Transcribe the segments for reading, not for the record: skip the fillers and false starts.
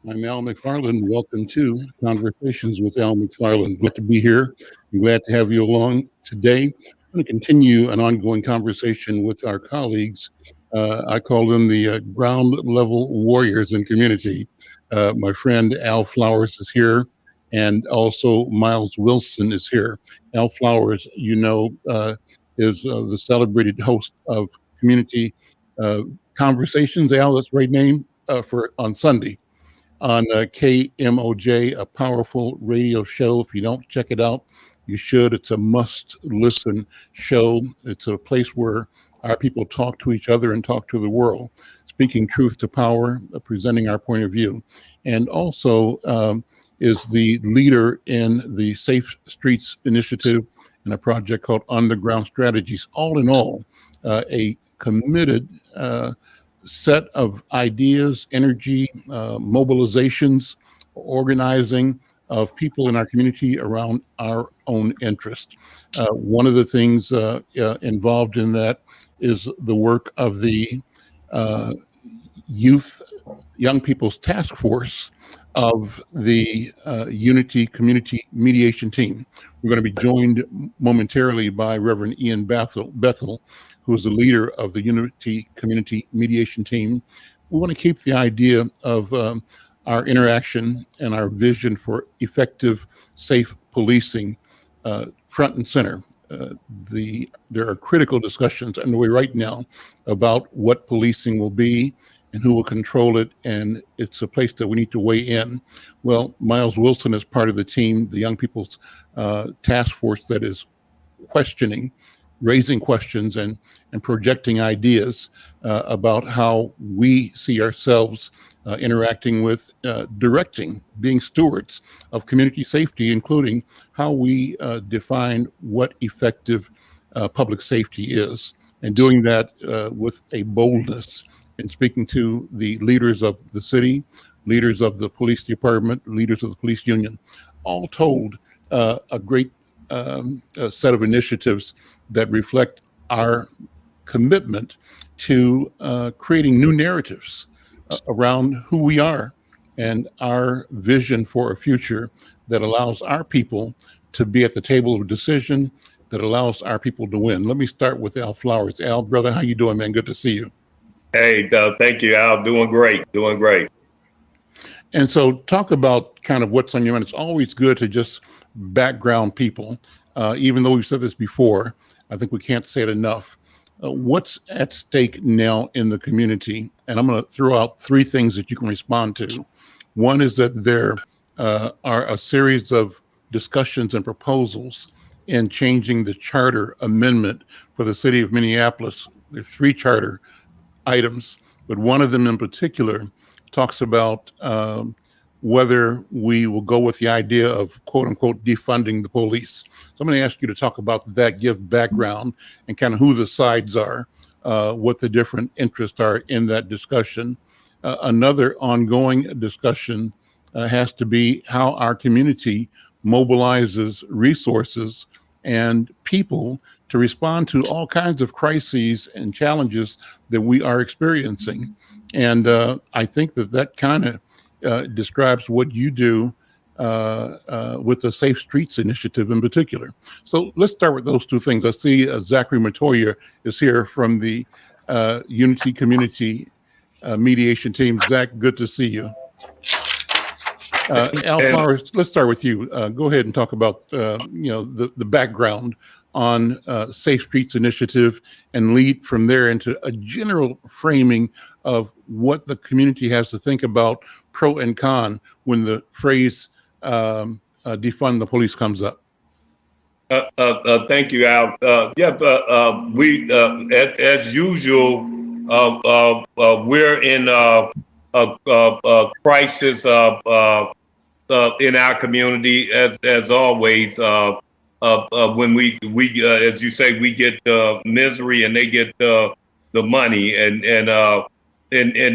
I'm Al McFarlane. Welcome to Conversations with Al McFarlane. Glad to be here. I'm glad to have you along today. I'm going to continue an ongoing conversation with our colleagues. I call them the ground level warriors in community. My friend Al Flowers is here, and also Miles Wilson is here. Al Flowers, is the celebrated host of community uh, conversations. Al, that's the right name for on Sunday on KMOJ, a powerful radio show. If you don't check it out, you should. It's a must listen show. It's a place where our people talk to each other and talk to the world, speaking truth to power, presenting our point of view. And also is the leader in the Safe Streets Initiative and a project called Underground Strategies. All in all, a committed set of ideas, energy, mobilizations, organizing of people in our community around our own interest. One of the things involved in that is the work of the uh, youth, young people's task force of the Unity Community Mediation Team. We're going to be joined momentarily by Reverend Ian Bethel, who is the leader of the Unity Community Mediation Team. We want to keep the idea of our interaction and our vision for effective, safe policing front and center. There are critical discussions underway right now about what policing will be and who will control it, and it's a place that we need to weigh in. Well, Miles Wilson is part of the team, the Young People's Task Force that is questioning, raising questions, and projecting ideas about how we see ourselves interacting with, directing, being stewards of community safety, including how we define what effective public safety is, and doing that with a boldness in speaking to the leaders of the city, leaders of the police department, leaders of the police union. All told, a great a set of initiatives that reflect our commitment to creating new narratives around who we are and our vision for a future that allows our people to be at the table of decision, that allows our people to win. Let me start with Al Flowers. Al, brother, how you doing, man? Good to see you. Hey, thank you, Al. Doing great, doing great. And so talk about kind of what's on your mind. It's always good to just background people, even though we've said this before. I think we can't say it enough. What's at stake now in the community? And I'm going to throw out three things that you can respond to. One is that there are a series of discussions and proposals in changing the charter amendment for the city of Minneapolis. There are three charter items, but one of them in particular talks about whether we will go with the idea of quote unquote defunding the police. So I'm going to ask you to talk about that, give background and kind of who the sides are, what the different interests are in that discussion. Another ongoing discussion has to be how our community mobilizes resources and people to respond to all kinds of crises and challenges that we are experiencing. And I think that kind of describes what you do with the Safe Streets Initiative in particular. So let's start with those two things. I see Zachary Matoya is here from the Unity Community Mediation Team. Zach, good to see you. Al Flowers, let's start with you. Go ahead and talk about the background on Safe Streets Initiative and lead from there into a general framing of what the community has to think about pro and con when the phrase defund the police comes up. Thank you, Al. We, as usual, we're in a crisis in our community, as always. When we as you say, we get misery and they get the money, and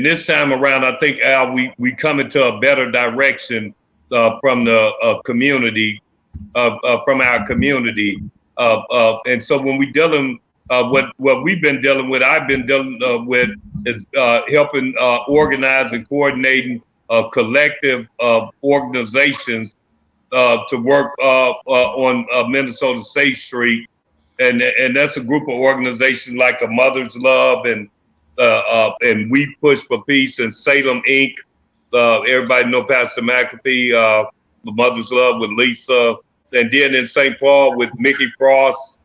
this time around, I think, Al, we come into a better direction from the community, from our community, and so when we dealing what we've been dealing with, I've been dealing with is helping organize and coordinating collective of organizations to work on Minnesota State Street, and that's a group of organizations like a Mother's Love and We Push for Peace and Salem Inc. Everybody know Pastor McAfee, Mother's Love with Lisa, and then in St. Paul with Mickey Frost,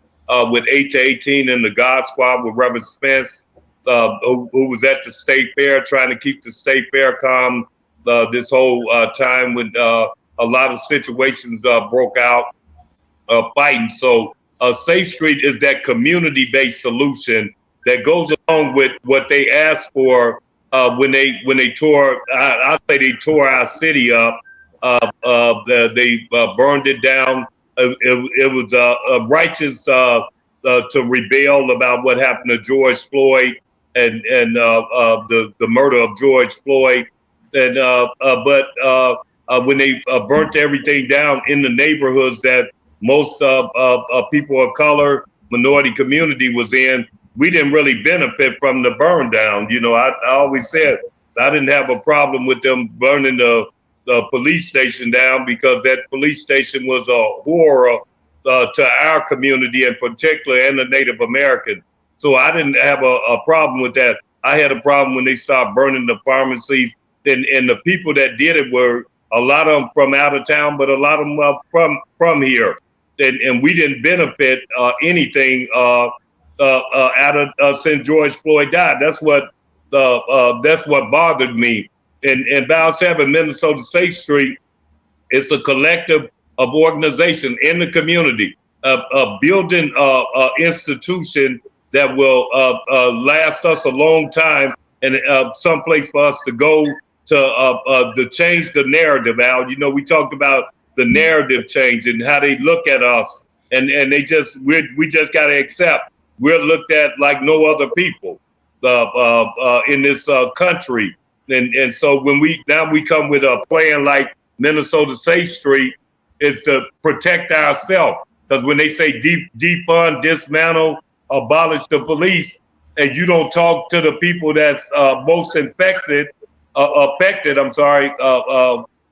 with 8 to 18 and the God Squad with Reverend Spence, who was at the State Fair trying to keep the State Fair calm this whole time when a lot of situations broke out, fighting. So Safe Street is that community-based solution that goes along with what they asked for when they tore. I say they tore our city up. They burned it down. It was righteous to rebel about what happened to George Floyd and the murder of George Floyd. And but when they burnt everything down in the neighborhoods that most people of color, minority community was in, we didn't really benefit from the burn down. You know, I always said I didn't have a problem with them burning the police station down because that police station was a horror to our community in particular and the Native American. So I didn't have a problem with that. I had a problem when they started burning the pharmacies, and the people that did it were a lot of them from out of town, but a lot of them from here. And we didn't benefit anything out of since George Floyd died. That's what bothered me. And Val 7 Minnesota Safe Street, it's a collective of organization in the community, building institution that will last us a long time and someplace for us to go to change the narrative, Al. You know, we talked about the narrative change and how they look at us, and we just got to accept we're looked at like no other people in this country. And so when we come with a plan like Minnesota Safe Street, is to protect ourselves. Because when they say defund, dismantle, abolish the police, and you don't talk to the people that's most affected,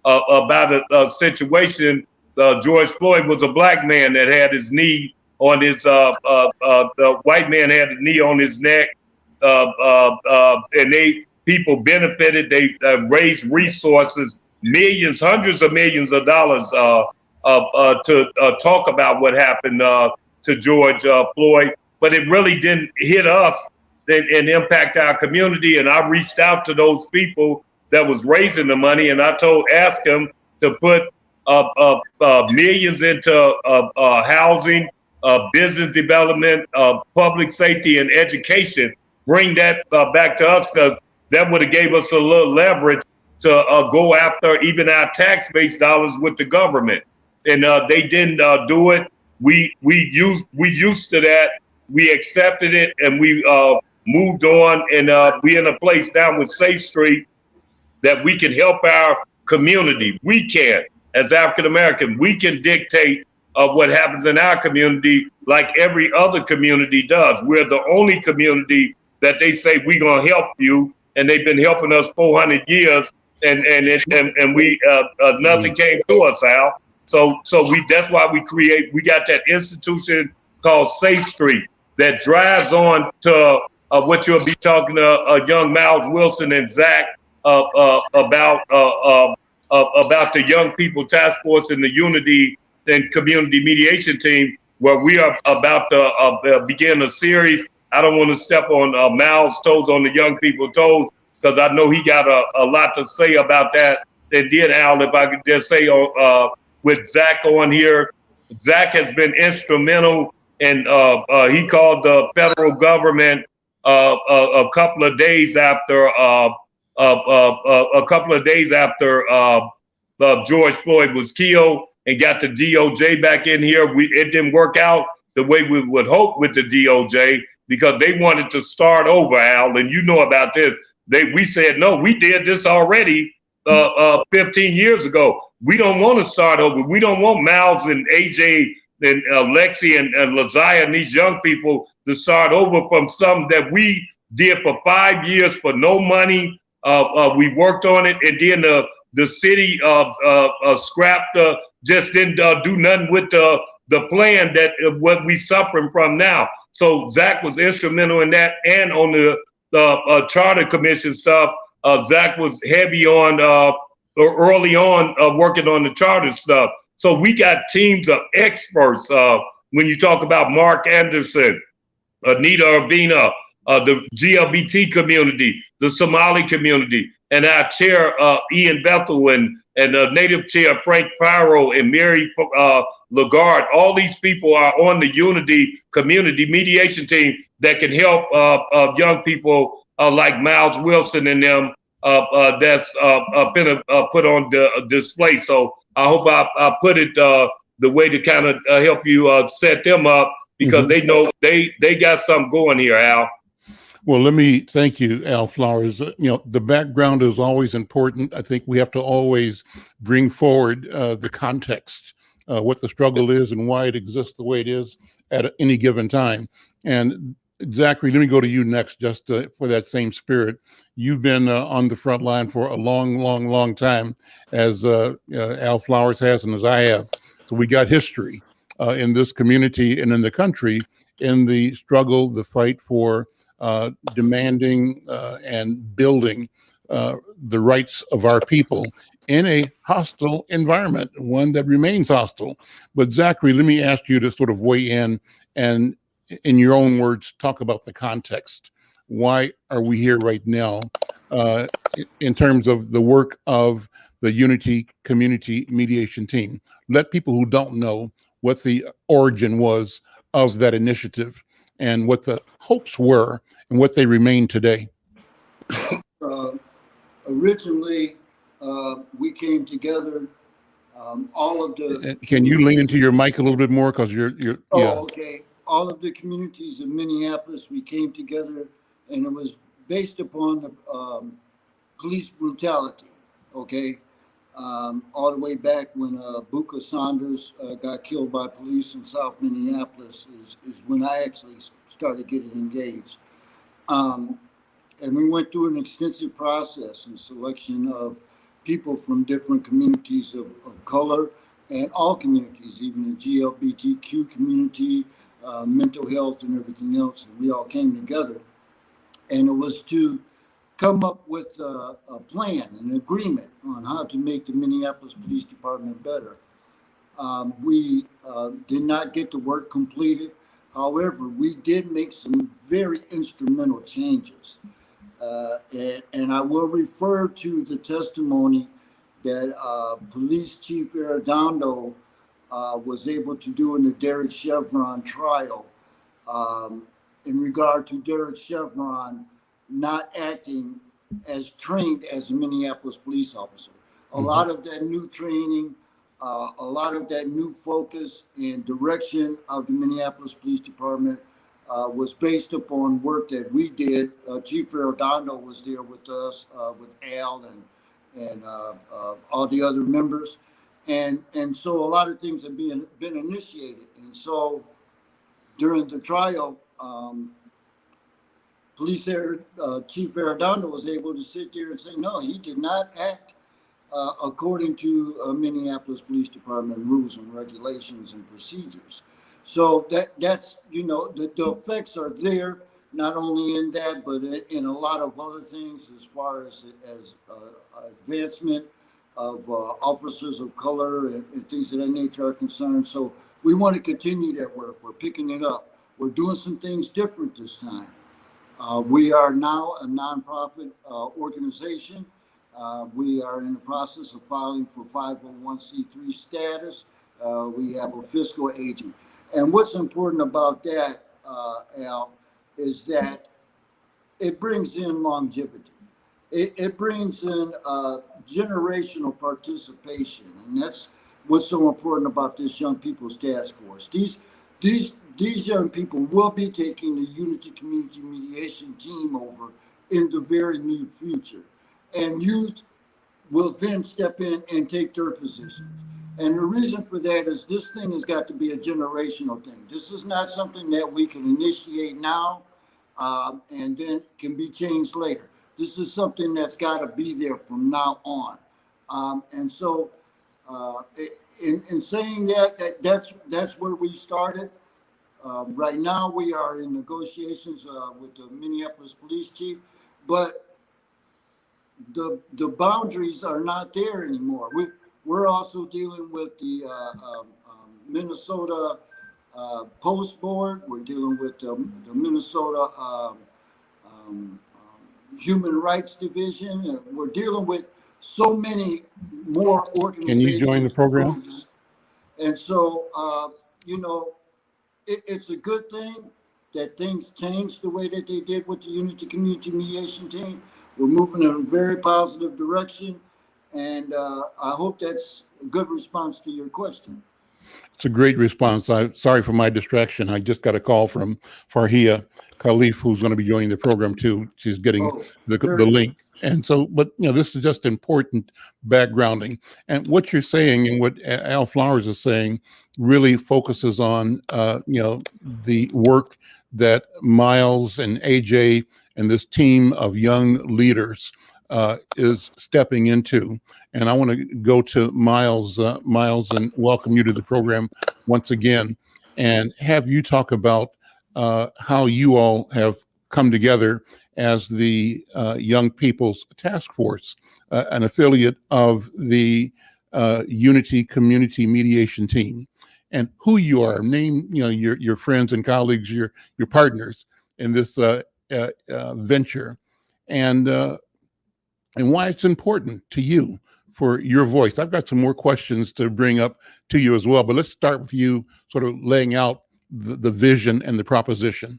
about a situation. George Floyd was a black man that had his knee on his, the white man had his knee on his neck, and people benefited. They raised resources, millions, hundreds of millions of dollars to talk about what happened to George Floyd. But it really didn't hit us and impact our community. And I reached out to those people that was raising the money, and I asked them to put millions into housing, business development, public safety, and education. Bring that back to us, because that would have gave us a little leverage to go after even our tax-based dollars with the government. And they didn't do it. We used to that. We accepted it, and we moved on. And we in a place now with Safe Street that we can help our community. We can, as African American, we can dictate what happens in our community like every other community does. We're the only community that they say we're gonna help you, and they've been helping us 400 years, and we nothing came to us, Al. So that's why we got that institution called Safe Street that drives on to what you'll be talking to young Miles Wilson and Zach about the Young People Task Force and the Unity and Community Mediation Team, where we are about to begin a series. I don't want to step on Miles' toes, on the young people's toes, because I know he got a lot to say about that. And then, Al, if I could just say with Zach on here, Zach has been instrumental, and he called the federal government a couple of days after George Floyd was killed, and got the DOJ back in here. It didn't work out the way we would hope with the DOJ, because they wanted to start over, Al, and you know about this. We said, no, we did this already 15 years ago. We don't want to start over. We don't want Miles and AJ and Lexi and Laziah and these young people to start over from something that we did for 5 years for no money, We worked on it, and then the city scrapped, just didn't do nothing with the plan that what we suffering from now. So Zach was instrumental in that, and on the charter commission stuff, Zach was heavy on early on working on the charter stuff. So we got teams of experts. When you talk about Mark Anderson, Anita Urbina, the GLBT community, the Somali community, and our chair, Ian Bethel, and native chair, Frank Pyro, and Mary Lagarde. All these people are on the Unity community mediation team that can help young people like Miles Wilson and them that's been put on the display. So I hope I put it the way to kind of help you set them up, because they know they got something going here, Al. Well, let me thank you, Al Flowers. The background is always important. I think we have to always bring forward the context, what the struggle is and why it exists the way it is at any given time. And Zachary, let me go to you next, just for that same spirit. You've been on the front line for a long time, as Al Flowers has and as I have. So we got history in this community and in the country in the struggle, the fight for demanding and building the rights of our people in a hostile environment, one that remains hostile. But Zachary, let me ask you to sort of weigh in and, in your own words, talk about the context. Why are we here right now in terms of the work of the Unity Community Mediation Team? Let people who don't know what the origin was of that initiative and what the hopes were and what they remain today. Originally, we came together, all of the... Can you lean into your mic a little bit more, because you're Oh, yeah. Okay. All of the communities in Minneapolis, we came together, and it was based upon the police brutality, okay? All the way back when Buka Saunders got killed by police in South Minneapolis is when I actually started getting engaged. And we went through an extensive process and selection of people from different communities of color and all communities, even the GLBTQ community, mental health and everything else. And we all came together, and it was to come up with a plan, an agreement on how to make the Minneapolis Police Department better. We did not get the work completed. However, we did make some very instrumental changes. And I will refer to the testimony that Police Chief Arredondo was able to do in the Derek Chevron trial in regard to Derek Chevron not acting as trained as a Minneapolis police officer. A lot of that new training, a lot of that new focus and direction of the Minneapolis Police Department was based upon work that we did. Chief Arredondo was there with us, with Al and all the other members. And so a lot of things have been initiated. And so during the trial, Chief Arredondo was able to sit there and say, no, he did not act according to Minneapolis Police Department rules and regulations and procedures. So that's, the effects are there, not only in that, but in a lot of other things as far as advancement of officers of color and things of that nature are concerned. So we want to continue that work. We're picking it up. We're doing some things different this time. We are now a nonprofit organization. We are in the process of filing for 501c3 status. We have a fiscal agent. And what's important about that, Al, is that it brings in longevity. It brings in generational participation. And that's what's so important about this Young People's Task Force. These young people will be taking the Unity Community Mediation Team over in the very near future. And youth will then step in and take their positions. And the reason for that is this thing has got to be a generational thing. This is not something that we can initiate now and then can be changed later. This is something that's got to be there from now on. And so, in saying that, that's where we started. Right now, we are in negotiations with the Minneapolis police chief, but the boundaries are not there anymore. We're also dealing with the Minnesota Post Board. We're dealing with the Minnesota Human Rights Division. We're dealing with so many more organizations. Can you join the program? Groups. And so, you know, it's a good thing that things changed the way that they did with the Unity Community Mediation Team. We're moving in a very positive direction, and I hope that's a good response to your question. It's a great response. I'm sorry for my distraction. I just got a call from Farhio Khalifa, who's going to be joining the program too. She's getting the link. And so, but you know, this is just important backgrounding. And what you're saying and what Al Flowers is saying really focuses on, you know, the work that Miles and AJ and this team of young leaders is stepping into. And I want to go to Miles, and welcome you to the program once again, and have you talk about how you all have come together as the Young People's Task Force, an affiliate of the Unity Community Mediation Team, and who you are. Name, you know, your friends and colleagues, your partners in this venture, and why it's important to you for your voice. I've got some more questions to bring up to you as well, but let's start with you sort of laying out the vision and the proposition.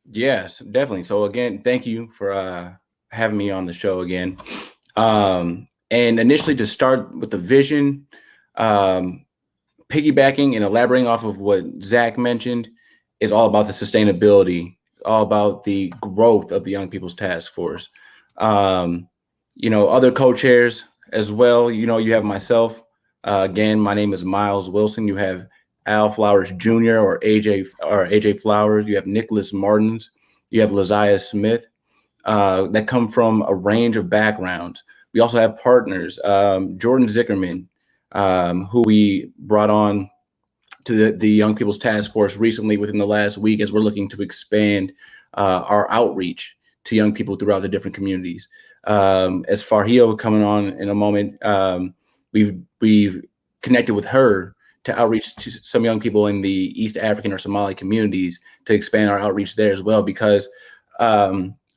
Yes, definitely. So again, thank you for having me on the show again. And initially, to start with the vision, piggybacking and elaborating off of what Zach mentioned, is all about the sustainability, all about the growth of the Young People's Task Force. You know, other co-chairs as well. You know, you have myself. Again, my name is Miles Wilson. You have Al Flowers Jr. or AJ Flowers. You have Nicholas Martins. You have Laziah Smith that come from a range of backgrounds. We also have partners, Jordan Zickerman, who we brought on to the Young People's Task Force recently within the last week, as we're looking to expand our outreach to young people throughout the different communities. As Farhio coming on in a moment, we've connected with her to outreach to some young people in the East African or Somali communities to expand our outreach there as well. Because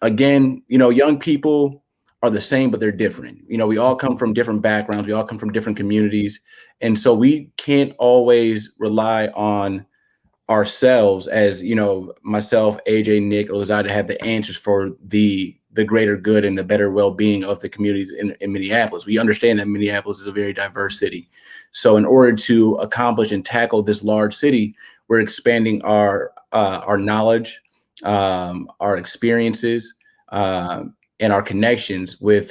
again, you know, young people are the same, but they're different. You know, we all come from different backgrounds. We all come from different communities. And so we can't always rely on ourselves as, you know, myself, AJ, Nick, or Laziah to have the answers for the greater good and the better well-being of the communities in Minneapolis. We understand that Minneapolis is a very diverse city. So in order to accomplish and tackle this large city, we're expanding our knowledge, our experiences, and our connections with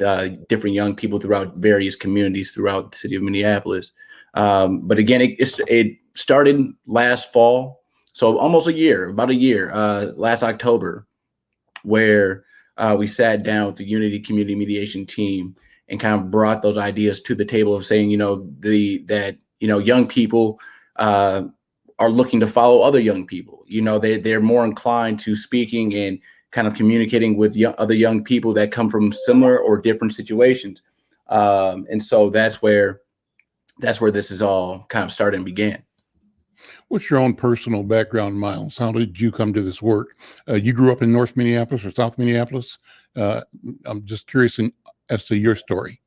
different young people throughout various communities throughout the city of Minneapolis. But again, it started last fall. So almost about a year, last October, where we sat down with the Unity Community Mediation Team and kind of brought those ideas to the table of saying, you know, that young people are looking to follow other young people. You know, they're more inclined to speaking and kind of communicating with other young people that come from similar or different situations. And so that's where this is all kind of started and began. What's your own personal background, Miles? How did you come to this work? You grew up in North Minneapolis or South Minneapolis? I'm just curious as to your story.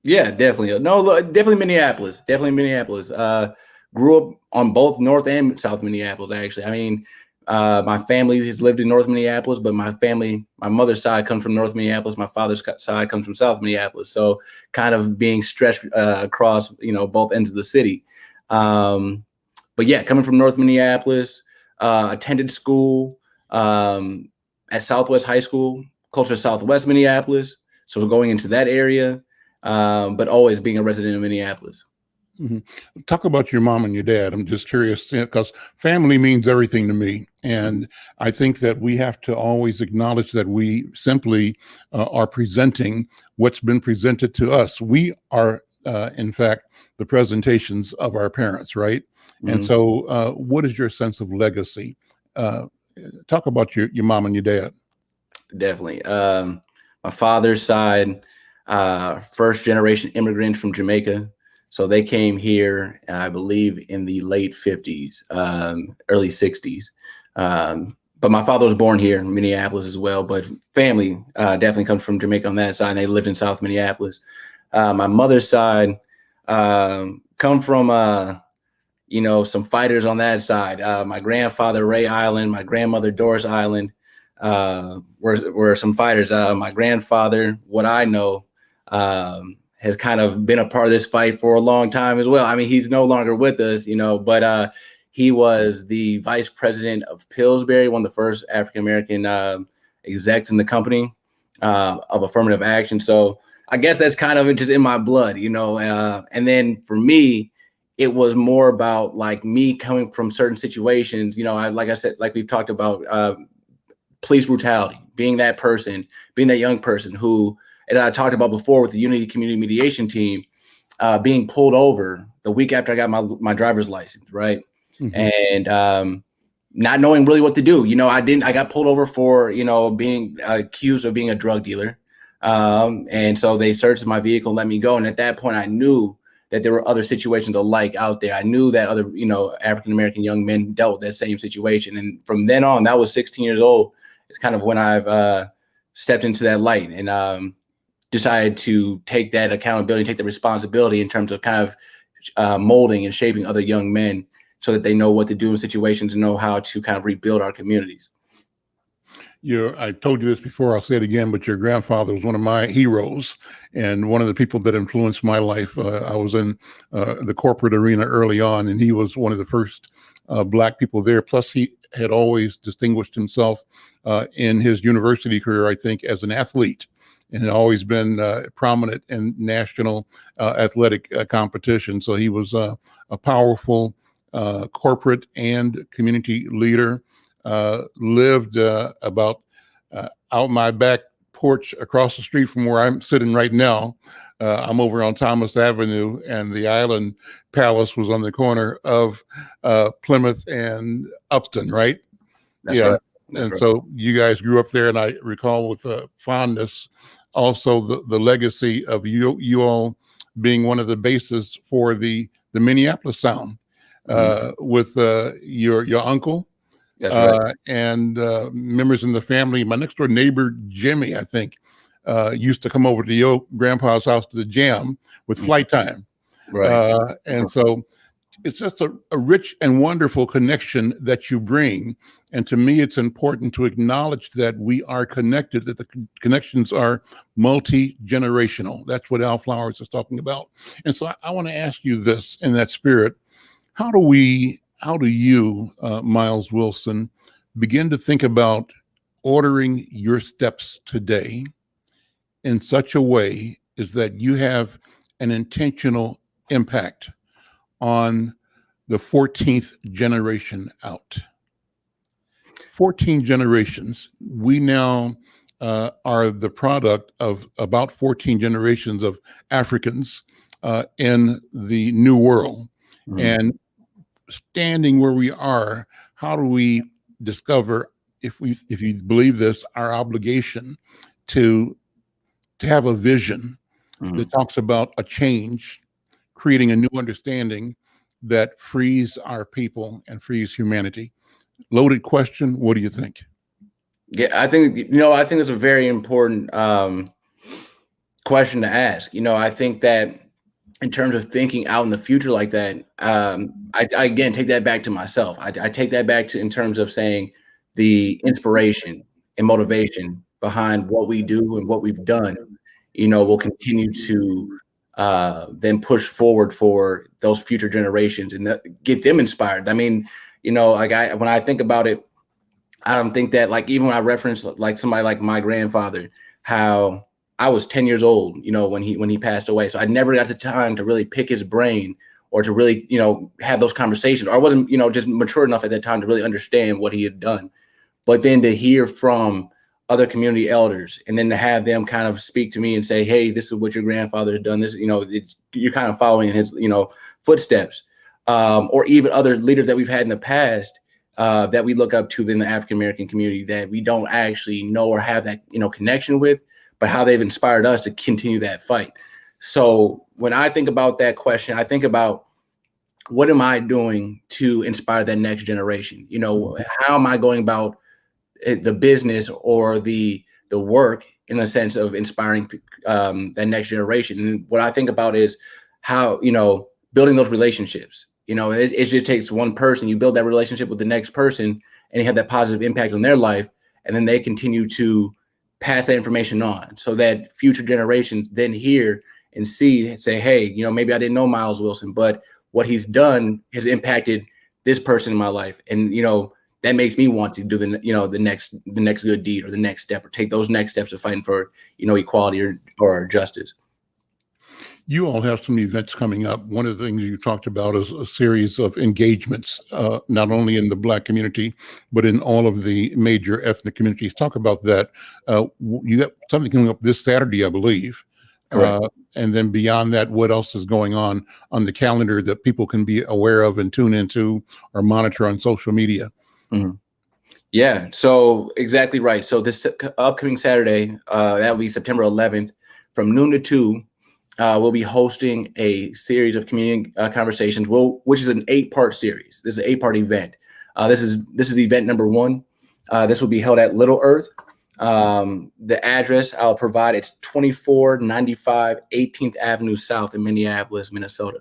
Yeah, definitely. No, definitely Minneapolis. Definitely Minneapolis. Grew up on both North and South Minneapolis, actually. I mean, my family has lived in North Minneapolis, but my mother's side comes from North Minneapolis. My father's side comes from South Minneapolis. So kind of being stretched across, you know, both ends of the city. But yeah, coming from North Minneapolis, attended school at Southwest High School, closer to Southwest Minneapolis. So going into that area, but always being a resident of Minneapolis. Mhm. Talk about your mom and your dad. I'm just curious because family means everything to me. And I think that we have to always acknowledge that we simply are presenting what's been presented to us. We are, in fact, the presentations of our parents, right? And Mhm. so, what is your sense of legacy? Uh, Talk about your mom and your dad. Definitely. My father's side, first generation immigrant from Jamaica. So they came here, I believe, in the late 50s, early 60s. But my father was born here in Minneapolis as well. But family definitely comes from Jamaica on that side. And they lived in South Minneapolis. My mother's side come from some fighters on that side. My grandfather, Ray Island, my grandmother, Doris Island, were some fighters. My grandfather, what I know, has kind of been a part of this fight for a long time as well. I mean, he's no longer with us, but he was the vice president of Pillsbury, one of the first African-American execs in the company of affirmative action. So I guess that's kind of just in my blood, and then for me, it was more about like me coming from certain situations, like I said, like we've talked about, police brutality, being that person, being that young person who, and I talked about before with the Unity Community Mediation Team, being pulled over the week after I got my driver's license, right? Mm-hmm. And not knowing really what to do. I got pulled over for, being accused of being a drug dealer. And so they searched my vehicle and let me go. And at that point, I knew that there were other situations alike out there. I knew that other, African-American young men dealt with that same situation. And from then on, that was 16 years old. It's kind of when I've stepped into that light and decided to take that accountability, take the responsibility in terms of kind of molding and shaping other young men so that they know what to do in situations and know how to kind of rebuild our communities. I told you this before, I'll say it again, but your grandfather was one of my heroes and one of the people that influenced my life. I was in the corporate arena early on, and he was one of the first Black people there. Plus, he had always distinguished himself in his university career, I think, as an athlete, and had always been prominent in national athletic competition. So he was a powerful corporate and community leader. Lived about out my back porch across the street from where I'm sitting right now. I'm over on Thomas Avenue, and the Island Palace was on the corner of Plymouth and Upton, right? That's right. That's And right. so you guys grew up there, and I recall with fondness also the legacy of you all being one of the bases for the Minneapolis sound with your uncle. That's right. And members in the family. My next door neighbor, Jimmy, I think, used to come over to your grandpa's house to the jam with Flight Time. Right. And so it's just a rich and wonderful connection that you bring. And to me, it's important to acknowledge that we are connected, that the connections are multi-generational. That's what Al Flowers is talking about. And so I want to ask you this in that spirit. How do you, Miles Wilson, begin to think about ordering your steps today in such a way is that you have an intentional impact on the 14th generation out? 14 generations. We now are the product of about 14 generations of Africans in the New World. And standing where we are, how do we discover, if you believe this, our obligation to have a vision that talks about a change, creating a new understanding that frees our people and frees humanity? Loaded question. What do you think? Yeah, I think it's a very important question to ask. I think that in terms of thinking out in the future like that, I again take that back to myself. I take that back to in terms of saying the inspiration and motivation behind what we do and what we've done, will continue to then push forward for those future generations and get them inspired. I mean, when I think about it, I don't think that, like, even when I reference like somebody like my grandfather, how I was 10 years old, when he passed away. So I never got the time to really pick his brain or to really, have those conversations, or I wasn't, just mature enough at that time to really understand what he had done. But then to hear from other community elders, and then to have them kind of speak to me and say, hey, this is what your grandfather has done. This, you're kind of following in his, footsteps, or even other leaders that we've had in the past that we look up to in the African-American community that we don't actually know or have that, connection with, but how they've inspired us to continue that fight. So when I think about that question, I think about, what am I doing to inspire that next generation? How am I going about the business or the work in the sense of inspiring that next generation? And what I think about is how, building those relationships. It just takes one person. You build that relationship with the next person, and you have that positive impact on their life, and then they continue to pass that information on, so that future generations then hear and see and say, hey, maybe I didn't know Miles Wilson, but what he's done has impacted this person in my life, and that makes me want to do the next good deed, or the next step, or take those next steps of fighting for equality or justice. You all have some events coming up. One of the things you talked about is a series of engagements, not only in the Black community, but in all of the major ethnic communities. Talk about that. You got something coming up this Saturday, I believe. And then beyond that, what else is going on the calendar that people can be aware of and tune into or monitor on social media? Mm-hmm. Yeah, so exactly right. So this upcoming Saturday, that will be September 11th, from noon to 2, we'll be hosting a series of community conversations, which is an 8-part series. This is an 8-part event. This is event number 1. This will be held at Little Earth. The address I'll provide, it's 2495 18th Avenue South in Minneapolis, Minnesota.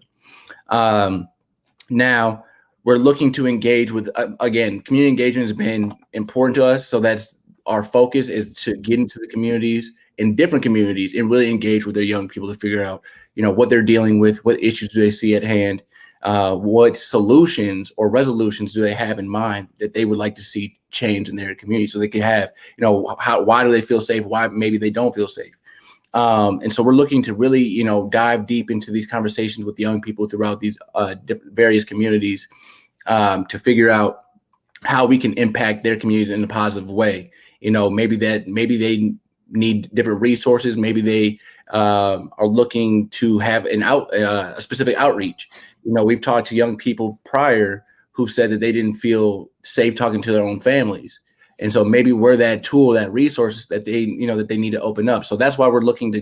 Now, we're looking to engage with, again, community engagement has been important to us. So that's our focus, is to get into the communities, in different communities, and really engage with their young people to figure out, what they're dealing with, what issues do they see at hand, what solutions or resolutions do they have in mind that they would like to see change in their community, so they can have, why do they feel safe? Why maybe they don't feel safe? And so we're looking to really, dive deep into these conversations with young people throughout these different various communities, to figure out how we can impact their communities in a positive way. Maybe they need different resources. Maybe they are looking to have a specific outreach. We've talked to young people prior who said that they didn't feel safe talking to their own families. And so maybe we're that tool, that resource that they need to open up. So that's why we're looking to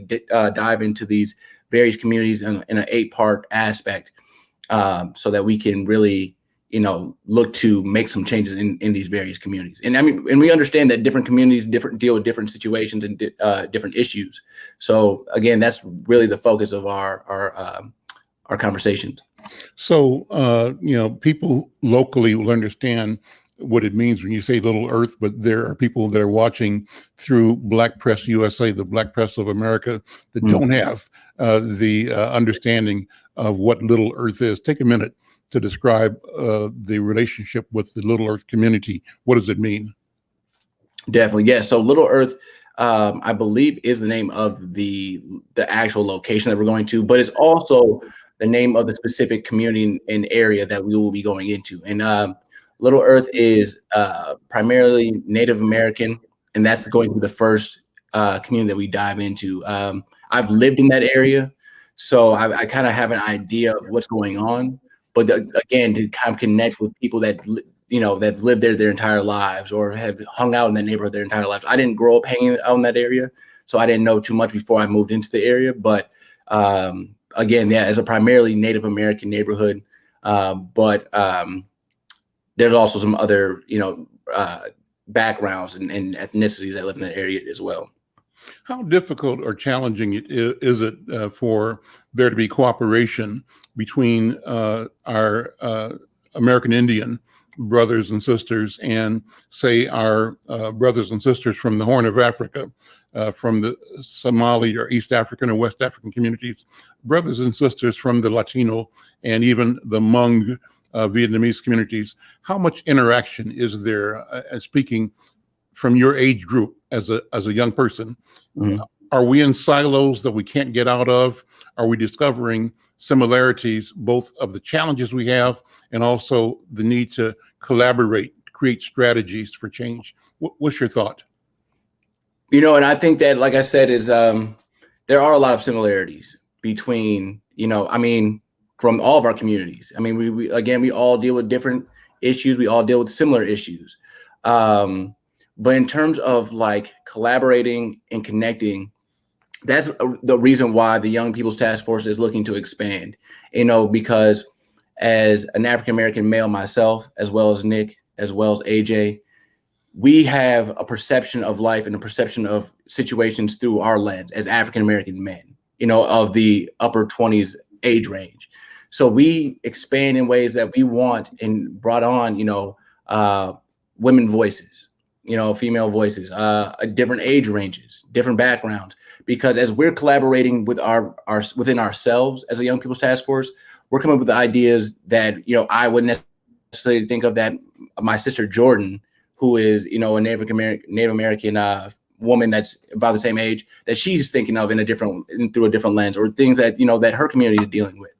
dive into these various communities in an 8-part aspect, so that we can really, look to make some changes in these various communities. And we understand that different communities deal with different situations and different issues. So again, that's really the focus of our conversations. So, people locally will understand what it means when you say Little Earth, but there are people that are watching through Black Press USA, the Black Press of America, that don't have the understanding of what Little Earth is. Take a minute to describe the relationship with the Little Earth community. What does it mean? Definitely, yeah. So Little Earth, I believe, is the name of the actual location that we're going to, but it's also the name of the specific community and area that we will be going into. And Little Earth is primarily Native American, and that's going to be the first community that we dive into. I've lived in that area, so I kind of have an idea of what's going on. But again, to kind of connect with people that that's lived there their entire lives, or have hung out in that neighborhood their entire lives. I didn't grow up hanging out in that area, so I didn't know too much before I moved into the area. But again, yeah, it's a primarily Native American neighborhood, but there's also some other backgrounds and ethnicities that live in that area as well. How difficult or challenging is it for there to be cooperation between our American Indian brothers and sisters and, say, our brothers and sisters from the Horn of Africa, from the Somali or East African or West African communities, brothers and sisters from the Latino and even the Hmong Vietnamese communities? How much interaction is there, speaking from your age group as a young person? Mm-hmm. Are we in silos that we can't get out of? Are we discovering similarities, both of the challenges we have and also the need to collaborate, create strategies for change? What's your thought? And I think that, like I said, is there are a lot of similarities between, from all of our communities. I mean, we all deal with different issues. We all deal with similar issues. But in terms of like collaborating and connecting, that's the reason why the Young People's Task Force is looking to expand, because as an African-American male myself, as well as Nick, as well as AJ, we have a perception of life and a perception of situations through our lens as African-American men, of the upper 20s age range. So we expand in ways that we want and brought on, women voices, female voices, different age ranges, different backgrounds, because as we're collaborating with our within ourselves as a Young People's Task Force, we're coming up with ideas that, I wouldn't necessarily think of, that my sister Jordan, who is, a Native American woman that's about the same age, that she's thinking of through a different lens, or things that, that her community is dealing with.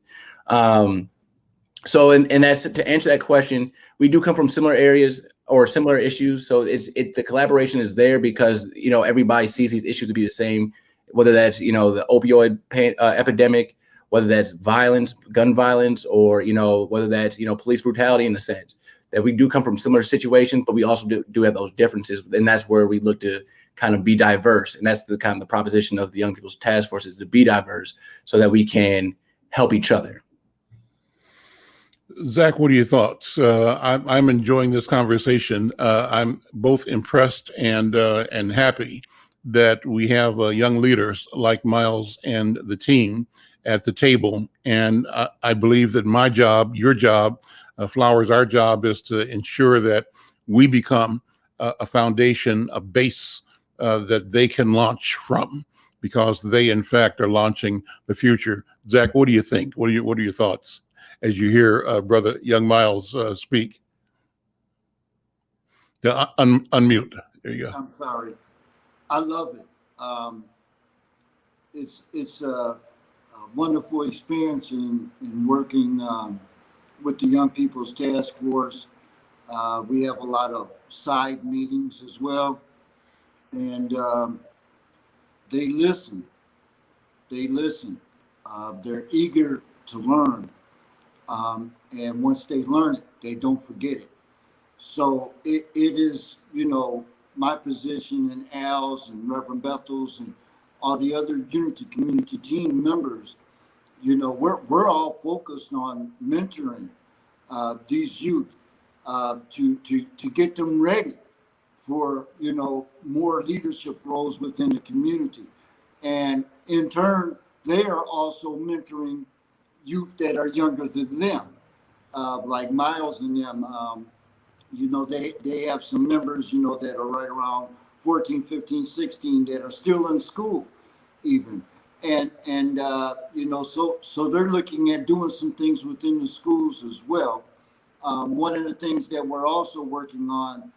So, and that's to answer that question, we do come from similar areas or similar issues. So the collaboration is there because, everybody sees these issues to be the same, whether that's, the opioid epidemic, whether that's violence, gun violence, or, whether that's, police brutality, in a sense that we do come from similar situations, but we also do have those differences. And that's where we look to kind of be diverse. And that's the kind of the proposition of the Young People's Task Force, is to be diverse so that we can help each other. Zach, what are your thoughts? I'm enjoying this conversation. I'm both impressed and happy that we have young leaders like Miles and the team at the table. And I believe that my job, your job, Flowers, our job is to ensure that we become a foundation, a base that they can launch from, because they, in fact, are launching the future. Zach, what do you think? What are your thoughts as you hear Brother Young Miles speak? Unmute. There you go. I'm sorry. I love it. It's a wonderful experience in working with the Young People's Task Force. We have a lot of side meetings as well, and they listen. They're eager to learn, and once they learn it, they don't forget it. So it is, my position, and Al's and Reverend Bethel's and all the other Unity Community team members, we're all focused on mentoring these youth to get them ready for, more leadership roles within the community. And in turn, they are also mentoring youth that are younger than them, like Miles and them. They have some members, that are right around 14, 15, 16 that are still in school even. And so they're looking at doing some things within the schools as well. One of the things that we're also working on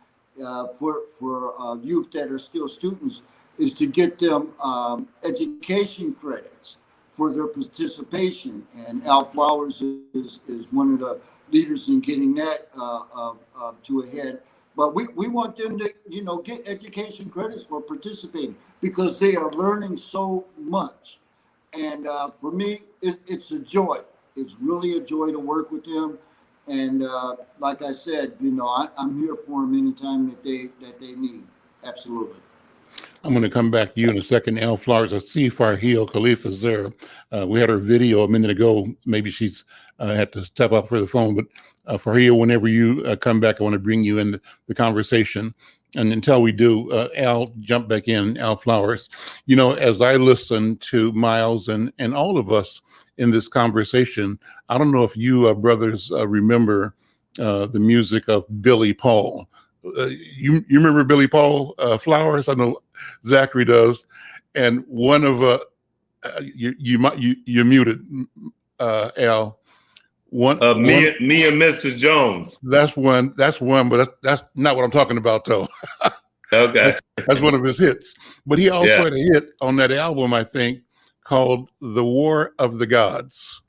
for youth that are still students is to get them education credits for their participation. And Al Flowers is one of the leaders in getting that to a head. But we want them to, get education credits for participating, because they are learning so much. And for me, it's a joy. It's really a joy to work with them. And like I said, I'm here for them anytime that they need. Absolutely. I'm going to come back to you in a second, Al Flowers. I see Farhio Khalifa is there. We had her video a minute ago. Maybe she's had to step up for the phone. But Farhio, whenever you come back, I want to bring you in the conversation. And until we do, Al, jump back in, Al Flowers. As I listen to Miles and all of us in this conversation, I don't know if you brothers remember the music of Billy Paul. You remember Billy Paul, Flowers? I know Zachary does. And one of you're muted, Al. Me and Mrs. Jones. That's one, but that's not what I'm talking about, though. Okay. That's one of his hits. But he also Yeah. had a hit on that album, I think, called "The War of the Gods,"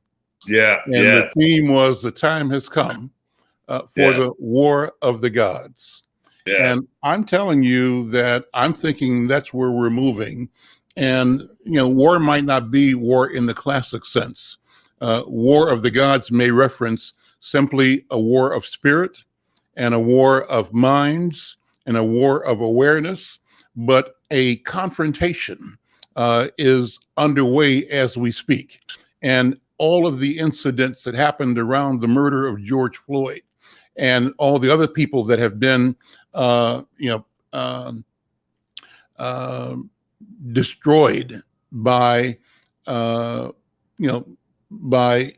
Yeah. and the Yeah. theme was "The time has come for Yeah. the war of the gods." Yeah. And I'm telling you that I'm thinking that's where we're moving. And, war might not be war in the classic sense. War of the gods may reference simply a war of spirit and a war of minds and a war of awareness, but a confrontation is underway as we speak. And all of the incidents that happened around the murder of George Floyd and all the other people that have been destroyed by by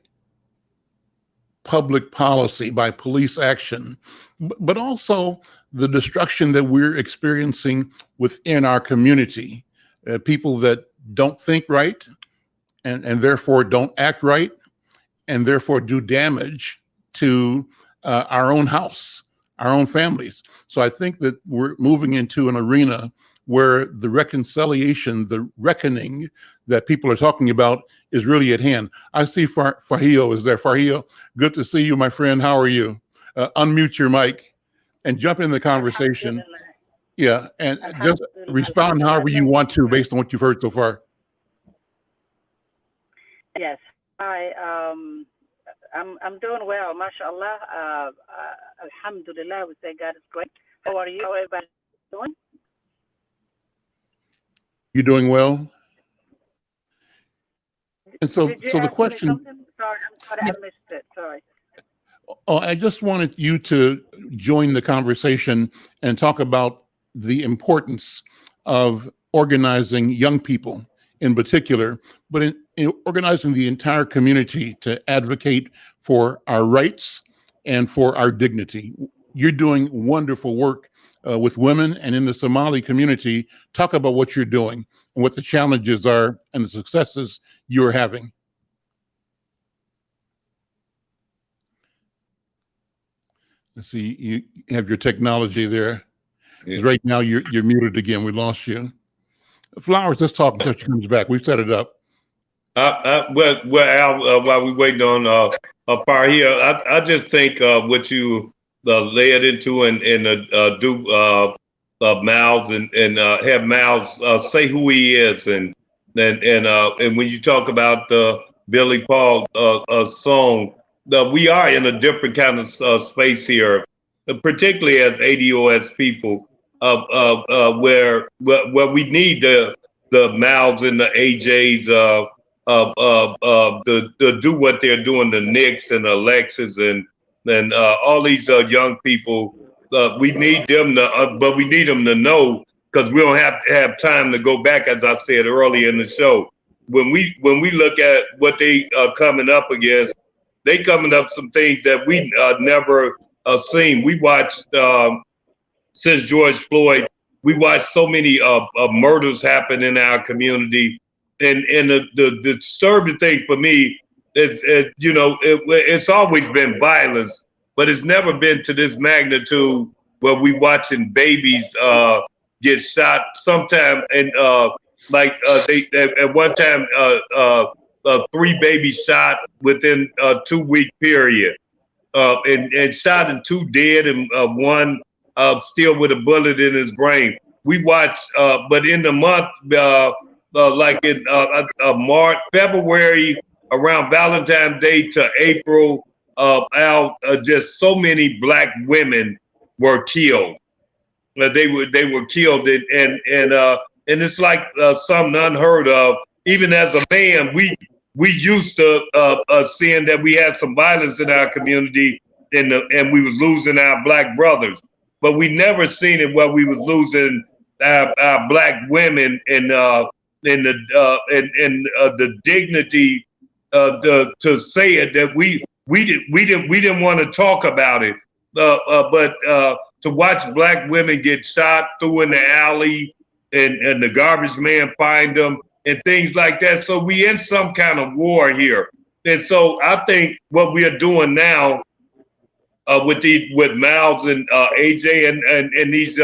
public policy, by police action, but also the destruction that we're experiencing within our community. People that don't think right and therefore don't act right and therefore do damage to our own house, our own families. So I think that we're moving into an arena where the reconciliation, the reckoning that people are talking about is really at hand. I see Farhio is there. Farhio, good to see you, my friend. How are you? Unmute your mic and jump in the conversation. Yeah, and just respond however you want to based on what you've heard so far. Yes, I'm doing well, mashallah. Alhamdulillah, we say God is great. How are you? How everybody doing? You doing well? And so the question. Sorry, I missed it. Sorry. Oh, I just wanted you to join the conversation and talk about the importance of organizing young people in particular, but in organizing the entire community to advocate for our rights and for our dignity. You're doing wonderful work with women and in the Somali community. Talk about what you're doing and what the challenges are and the successes you're having. Let's see, you have your technology there. Yeah. Right now you're muted again. We lost you. Flowers, let's talk until she comes back. We've set it up. Well, Al, while we waiting on Farhio, I just think what you led into and do Miles and have Miles say who he is and when you talk about the Billy Paul song, we are in a different kind of space here, particularly as ADOS people, where we need the Miles and the AJs to do what they're doing, the Knicks and the Alexis and all these young people. We need them but we need them to know, because we don't have to have time to go back, as I said earlier in the show. When we look at what they are coming up against, they coming up some things that we never seen. We watched since George Floyd. We watched so many murders happen in our community, and the disturbing thing for me is it's always been violence, but it's never been to this magnitude where we watching babies get shot. Sometime and they at one time 3 babies shot within a 2-week period, and shot and 2 dead and 1 still with a bullet in his brain. We watched, but in the month like in March, February, around Valentine's Day to April, just so many Black women were killed. They were killed, and it's like something unheard of. Even as a man, we used to seeing that we had some violence in our community, and we was losing our Black brothers, but we never seen it where we was losing our Black women and the dignity to say it, that we didn't want to talk about it, but to watch Black women get shot through in the alley and the garbage man find them and things like that. So we in some kind of war here. And so I think what we are doing now with Miles and AJ and these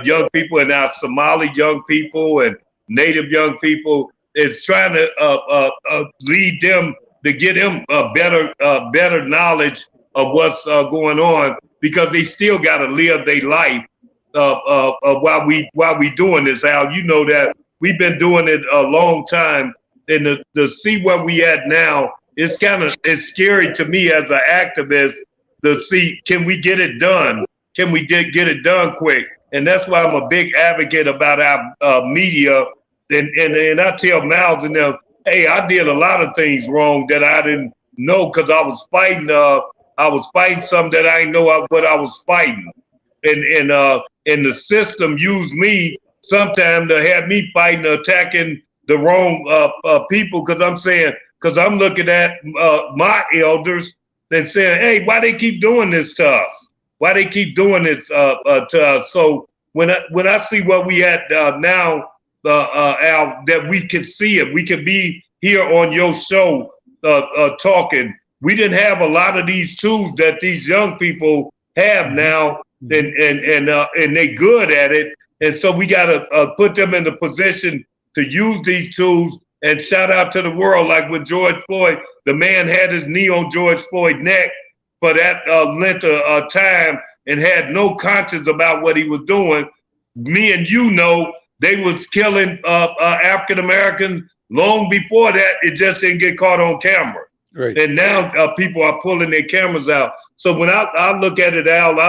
young people and our Somali young people and Native young people is trying to lead them to get them better knowledge of what's going on, because they still got to live their life while we doing this. Al, you know that we've been doing it a long time, and to see where we at now, it's scary to me as an activist to see, can we get it done? Can we get it done quick? And that's why I'm a big advocate about our media. And I tell Miles and them, hey, I did a lot of things wrong that I didn't know, because I was fighting something that I didn't know what I was fighting. And the system used me sometimes to have me fighting, attacking the wrong people, because I'm looking at my elders and saying, hey, why they keep doing this to us? Why they keep doing this to us? So when I see what we at now, Al, that we can see it, we can be here on your show talking. We didn't have a lot of these tools that these young people have now, and they good at it. And so we got to put them in the position to use these tools. And shout out to the world, like with George Floyd, the man had his knee on George Floyd's neck for that length of time and had no conscience about what he was doing. Me and you know, they was killing African Americans long before that. It just didn't get caught on camera. Right. And now people are pulling their cameras out. So when I look at it, Al,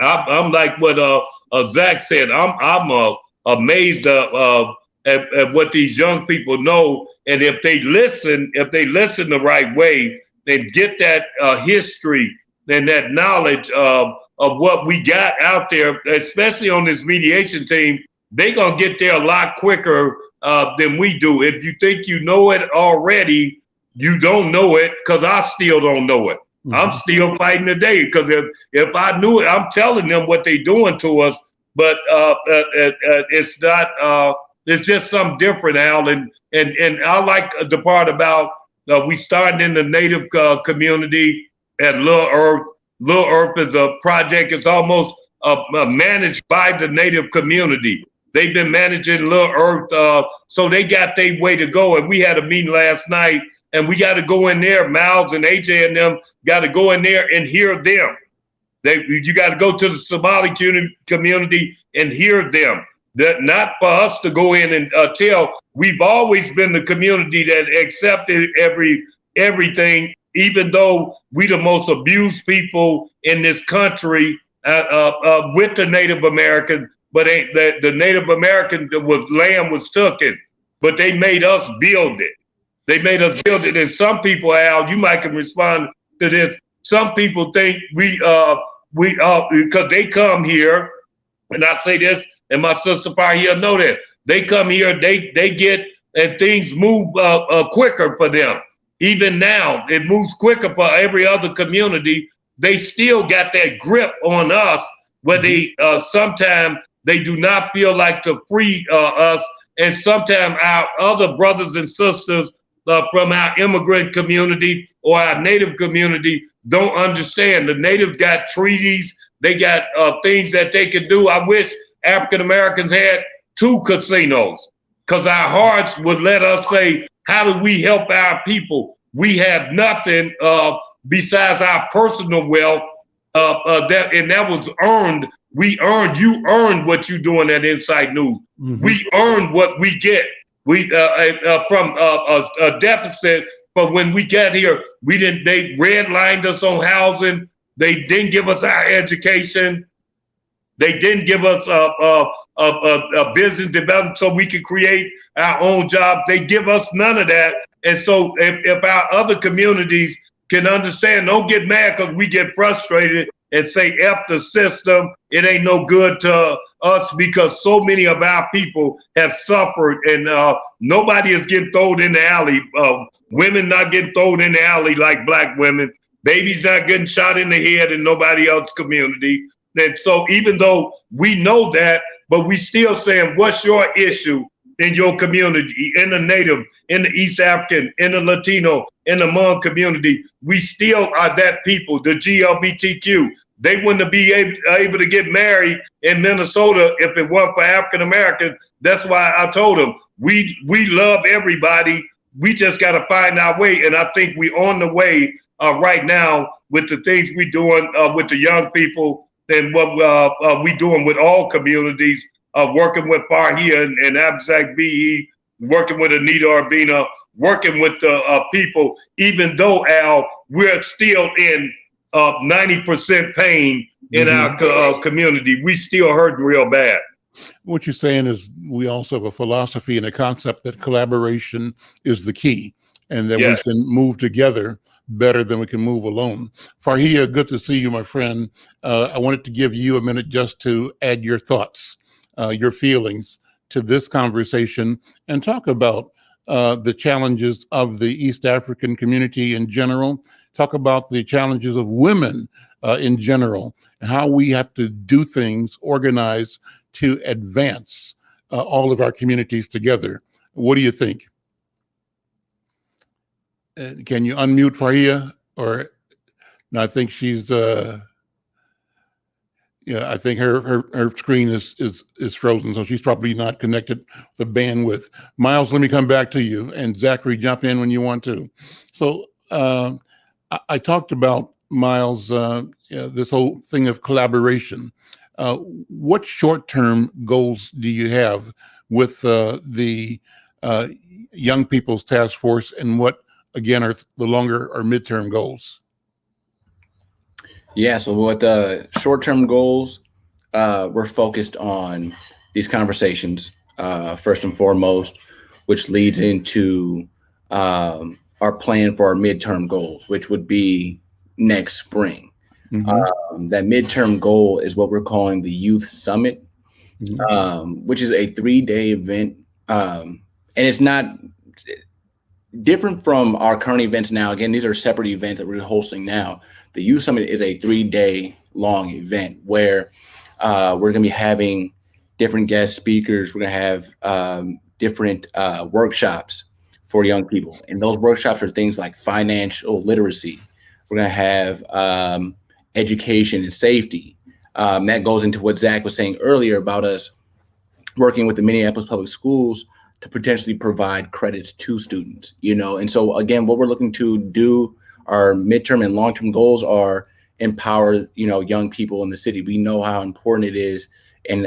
I'm like what Zach said. I'm amazed at what these young people know, and if they listen the right way, and get that history and that knowledge of what we got out there, especially on this mediation team, they gonna get there a lot quicker than we do. If you think you know it already, you don't know it, because I still don't know it. Mm-hmm. I'm still fighting today, because if I knew it, I'm telling them what they doing to us, but it's not. It's just something different, Al, and I like the part about we started in the Native community at Little Earth. Little Earth is a project. It's almost managed by the Native community. They've been managing Little Earth, so they got their way to go. And we had a meeting last night, and we got to go in there. Miles and AJ and them got to go in there and hear them. You got to go to the Somali community and hear them. That not for us to go in and tell. We've always been the community that accepted everything, even though we the most abused people in this country with the Native American. But the Native American land was taken, but they made us build it. They made us build it. And some people, Al, you might can respond to this. Some people think we because they come here, and I say this, and my sister Farhio know that they come here, they get, and things move quicker for them. Even now, it moves quicker for every other community. They still got that grip on us, where they sometimes they do not feel like to free us, and sometimes our other brothers and sisters from our immigrant community or our Native community don't understand. The Natives got treaties, they got things that they can do. I wish African Americans had 2 casinos, because our hearts would let us say, how do we help our people? We have nothing besides our personal wealth, that was earned. You earned what you doing at Inside News. Mm-hmm. We earned what we get. We from a deficit, but when we got here, they redlined us on housing. They didn't give us our education. They didn't give us a business development so we could create our own jobs. They give us none of that. And so if our other communities can understand, don't get mad because we get frustrated and say, F the system, it ain't no good to us, because so many of our people have suffered, and nobody is getting thrown in the alley. Women not getting thrown in the alley like black women. Babies not getting shot in the head in nobody else's community. And so even though we know that, but we still saying, what's your issue in your community, in the Native, in the East African, in the Latino, in the Hmong community? We still are that people, the GLBTQ. They wouldn't be able to get married in Minnesota if it weren't for African Americans. That's why I told them we love everybody. We just got to find our way, and I think we're on the way right now with the things we're doing with the young people and what we doing with all communities, working with Farhia and Abzak BE, working with Anita Urbina, working with the people, even though, Al, we're still in 90% pain in our community. We still hurting real bad. What you're saying is we also have a philosophy and a concept that collaboration is the key, and that we can move together better than we can move alone. Farhia, good to see you, my friend. I wanted to give you a minute just to add your thoughts, your feelings to this conversation, and talk about the challenges of the East African community in general. Talk about the challenges of women in general, and how we have to do things, organize to advance all of our communities together. What do you think? Can you unmute Farhia? Or no, I think she's I think her screen is frozen, so she's probably not connected the bandwidth. Miles, let me come back to you, and Zachary, jump in when you want to. So I talked about, Miles, this whole thing of collaboration. What short-term goals do you have with the Young People's Task Force, and what, again, are the longer or midterm goals? Yeah, so with the short-term goals, we're focused on these conversations, first and foremost, which leads into our plan for our midterm goals, which would be next spring. That midterm goal is what we're calling the Youth Summit, which is a 3-day event. And it's not different from our current events now. Again, these are separate events that we're hosting now. The Youth Summit is a 3-day long event where we're going to be having different guest speakers. We're going to have different workshops for young people. And those workshops are things like financial literacy. We're going to have education and safety. That goes into what Zach was saying earlier about us working with the Minneapolis public schools to potentially provide credits to students, And so again, what we're looking to do, our midterm and long-term goals are empower, young people in the city. We know how important it is, and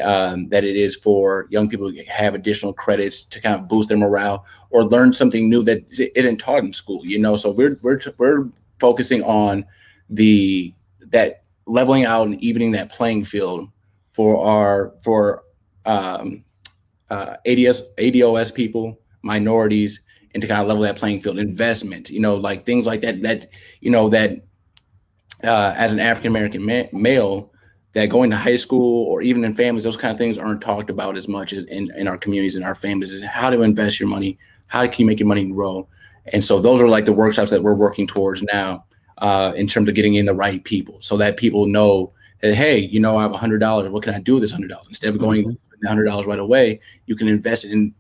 that it is for young people to have additional credits to kind of boost their morale or learn something new that isn't taught in school, So we're focusing on that leveling out and evening that playing field for ADOS people, minorities, and to kind of level that playing field. Investment, like things like that as an African-American male, that going to high school or even in families, those kind of things aren't talked about as much as in our communities and our families, is how to invest your money, how can you make your money grow. And so those are like the workshops that we're working towards now in terms of getting in the right people, so that people know that, hey, I have $100. What can I do with this $100? Instead of going $100 right away, you can invest it and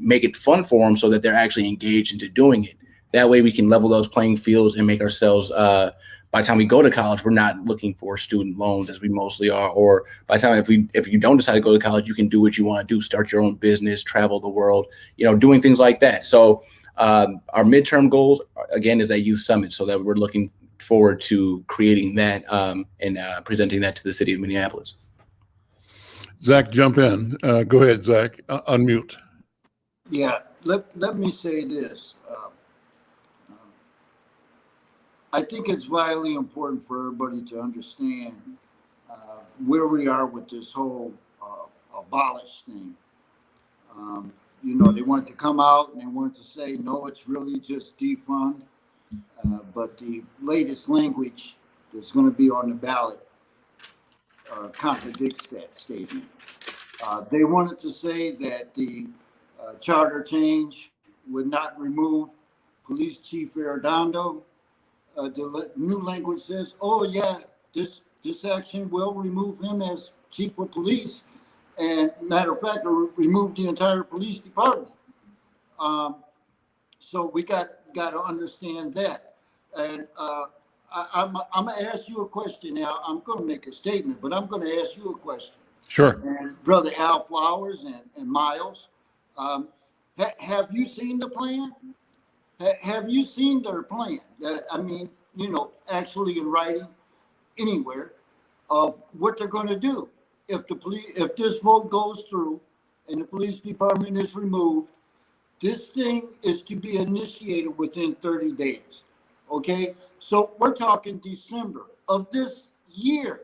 make it fun for them so that they're actually engaged into doing it. That way we can level those playing fields and make ourselves, by the time we go to college, we're not looking for student loans as we mostly are. Or by the time, if you don't decide to go to college, you can do what you want to do, start your own business, travel the world, doing things like that. So our midterm goals, again, is that Youth Summit, so that we're looking forward to creating that and presenting that to the city of Minneapolis. Zach, jump in. Go ahead, Zach. Unmute. Yeah, let me say this. I think it's vitally important for everybody to understand where we are with this whole abolish thing. They wanted to come out and they wanted to say, no, it's really just defund. But the latest language that's going to be on the ballot contradicts that statement. They wanted to say that the charter change would not remove Police Chief Arredondo. The new language says, oh yeah, this action will remove him as chief of police. And matter of fact, it'll remove the entire police department. So we got to understand that. And I'm going to ask you a question now. I'm going to make a statement, but I'm going to ask you a question. Sure. And Brother Al Flowers and Miles, have you seen the plan? Have you seen their plan? I mean, you know, actually in writing anywhere of what they're going to do if this vote goes through and the police department is removed. This thing is to be initiated within 30 days. Okay, so we're talking December of this year,